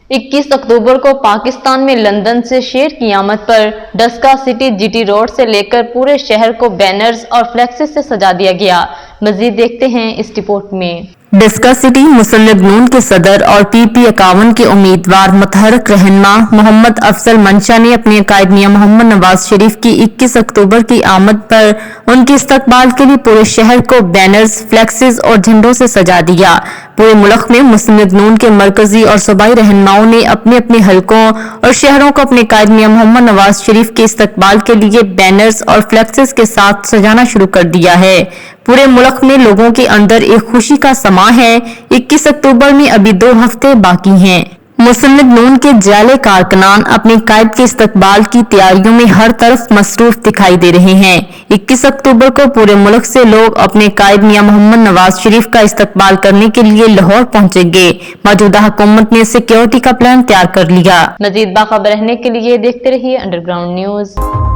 21 अक्टूबर को पाकिस्तान में लंदन से शेर की आमद पर डस्का सिटी जीटी रोड से लेकर पूरे शहर को बैनर्स और फ्लेक्सेस से सजा दिया गया। मजीद देखते हैं इस रिपोर्ट में। डस्का सिटी मुस्लिम लीग नून के सदर और PP 51 के उम्मीदवार मुतहर्रिक रहनुमा मोहम्मद अफजल मंशा ने अपने कायद मियां मोहम्मद नवाज शरीफ की 21 अक्टूबर की आमद पर उनके इस्तकबाल के लिए पूरे शहर को बैनर्स, फ्लेक्सेस और झंडों से सजा दिया। पूरे मुल्क में मुस्लिम लीग नून के मरकजी और सूबाई रहनुमाओं ने अपने अपने हलकों और शहरों को अपने कायद मियां मोहम्मद नवाज शरीफ के इस्तकबाल के लिए बैनर्स और फ्लेक्सेस के साथ सजाना शुरू कर दिया है। पूरे मुल्क में लोगों के अंदर एक खुशी का समा है। 21 अक्टूबर में अभी 2 हफ्ते बाकी हैं। मुस्लिम लीग नून के जाले कारकुनान अपने कायद के इस्तकबाल की तैयारियों में हर तरफ मसरूफ दिखाई दे रहे हैं। 21 अक्टूबर को पूरे मुल्क से लोग अपने कायद मियां मोहम्मद नवाज शरीफ का इस्तकबाल करने के लिए लाहौर पहुंचेंगे। मौजूदा हुकूमत ने सिक्योरिटी का प्लान तैयार कर लिया। मजीद बाखबर रहने के लिए देखते रहिए अंडरग्राउंड न्यूज।